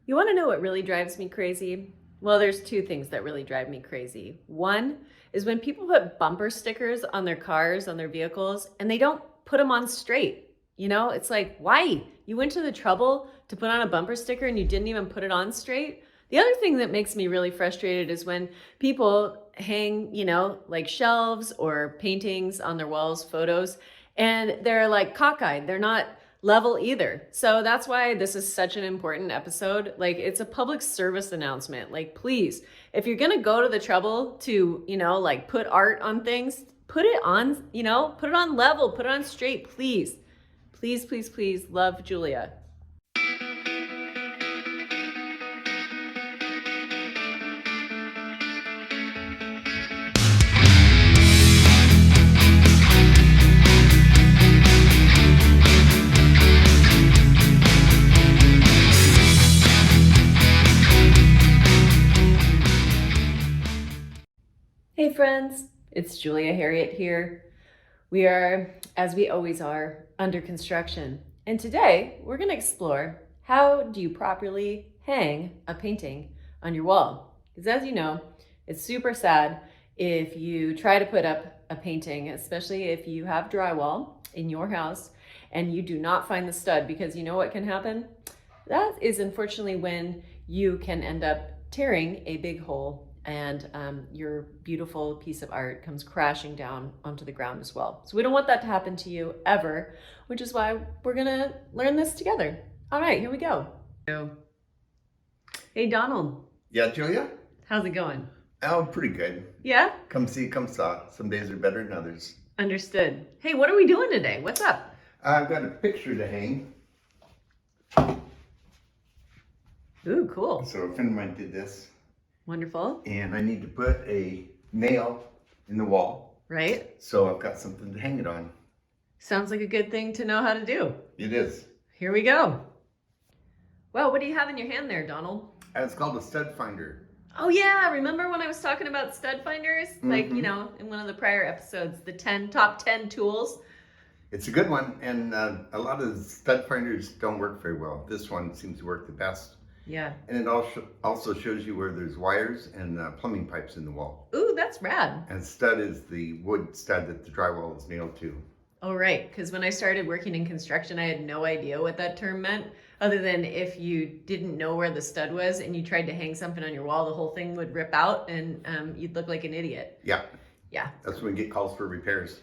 You want to know what really drives me crazy? Well, there's two things that really drive me crazy. One is when people put bumper stickers on their cars, on their vehicles, and they don't put them on straight. It's like, why? You went to the trouble to put on a bumper sticker and you didn't even put it on straight. The other thing that makes me really frustrated is when people hang, like shelves or paintings on their walls, photos, and they're like cockeyed. They're not level either. So that's why this is such an important episode. Like, it's a public service announcement. Like, please, if you're gonna go to the trouble to, like put art on things, put it on, put it on level, put it on straight, please. Please, please, please, love, Julia. Hey friends, it's Julia Harriet here. We are, as we always are, under construction. And today we're going to explore how do you properly hang a painting on your wall. Because as you know, it's super sad if you try to put up a painting, especially if you have drywall in your house and you do not find the stud, because you know what can happen? That is unfortunately when you can end up tearing a big hole and your beautiful piece of art comes crashing down onto the ground as well. So we don't want that to happen to you ever, which is why we're gonna learn this together. All right, here we go. Hey, Donald. Yeah, Julia? How's it going? Oh, pretty good. Yeah? Come see, come saw. Some days are better than others. Understood. Hey, what are we doing today? What's up? I've got a picture to hang. Ooh, cool. So a friend of mine did this. Wonderful. And I need to put a nail in the wall. Right? So I've got something to hang it on. Sounds like a good thing to know how to do. It is. Here we go. Well, what do you have in your hand there, Donald? It's called a stud finder. Oh yeah, remember when I was talking about stud finders? Like, in one of the prior episodes, the top 10 tools. It's a good one, and a lot of stud finders don't work very well. This one seems to work the best. Yeah. And it also shows you where there's wires and plumbing pipes in the wall. Ooh, that's rad. And stud is the wood stud that the drywall is nailed to. Oh, right. Because when I started working in construction, I had no idea what that term meant, other than if you didn't know where the stud was and you tried to hang something on your wall, the whole thing would rip out and you'd look like an idiot. Yeah. Yeah. That's when we get calls for repairs.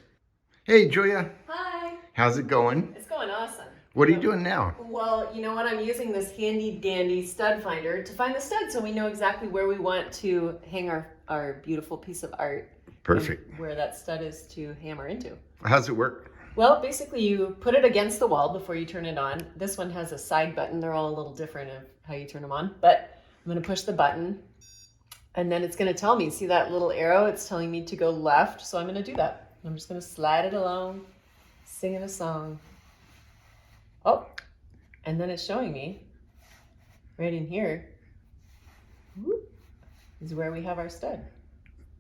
Hey, Julia. Hi. How's it going? It's going awesome. What are you doing now? Well, you know what? I'm using this handy dandy stud finder to find the stud so we know exactly where we want to hang our beautiful piece of art. Perfect. Where that stud is to hammer into. How's it work? Well, basically you put it against the wall before you turn it on. This one has a side button. They're all a little different of how you turn them on. But I'm going to push the button and then it's going to tell me, see that little arrow? It's telling me to go left. So I'm going to do that. I'm just going to slide it along, singing a song. Oh, and then it's showing me right in here is where we have our stud.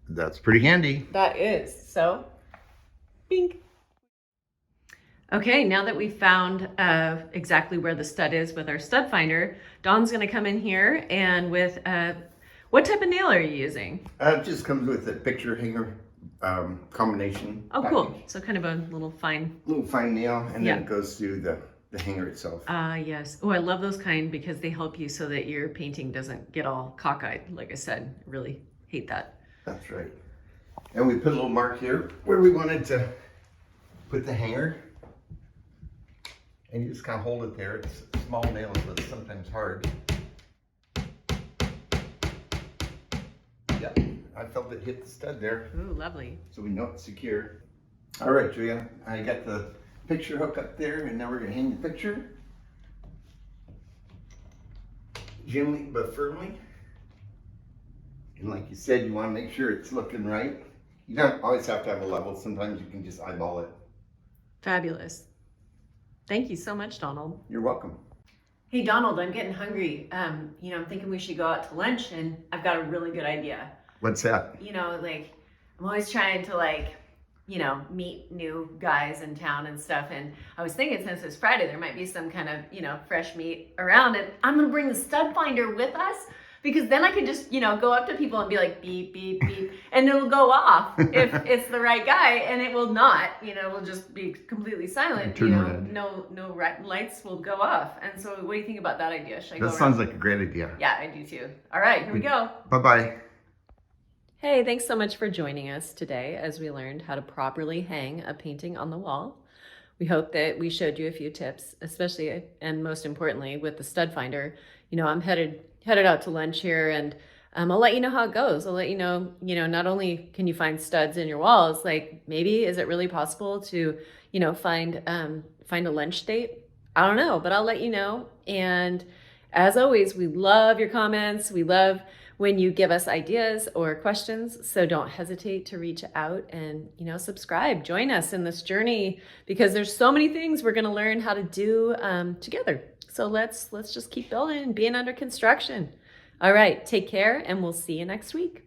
That's pretty handy. That is. So, bing. Okay, now that we've found exactly where the stud is with our stud finder, Dawn's going to come in here and with, what type of nail are you using? It just comes with a picture hanger combination. Oh, cool. So kind of a little fine nail, and then it goes through the hanger itself. Yes. Oh, I love those kind because they help you so that your painting doesn't get all cockeyed. Like I said, really hate that. That's right. And we put a little mark here where we wanted to put the hanger. And you just kind of hold it there. It's a small nail, so it's sometimes hard. Yep, I felt it hit the stud there. Ooh, lovely. So we know it's secure. All right, Julia, I got the picture hook up there, and now we're gonna hang the picture. Gently but firmly. And like you said, you wanna make sure it's looking right. You don't always have to have a level. Sometimes you can just eyeball it. Fabulous. Thank you so much, Donald. You're welcome. Hey, Donald, I'm getting hungry. I'm thinking we should go out to lunch, and I've got a really good idea. What's that? I'm always trying to meet new guys in town and stuff. And I was thinking, since it's Friday, there might be some kind of, fresh meat around. And I'm going to bring the stud finder with us, because then I could just, go up to people and be like, beep, beep, beep, and it'll go off if it's the right guy, and it will not, will just be completely silent. Turn red. No lights will go off. And so what do you think about that idea? Should I go That sounds like a great idea. Yeah, I do too. All right, here we go. Bye-bye. Hey, thanks so much for joining us today as we learned how to properly hang a painting on the wall. We hope that we showed you a few tips, especially and most importantly with the stud finder. I'm headed out to lunch here, and I'll let you know how it goes. I'll let you know, not only can you find studs in your walls, like maybe is it really possible to, find a lunch date? I don't know, but I'll let you know. And as always, we love your comments. We love when you give us ideas or questions. So don't hesitate to reach out and, subscribe. Join us in this journey, because there's so many things we're going to learn how to do together. So let's just keep building and being under construction. All right, take care, and we'll see you next week.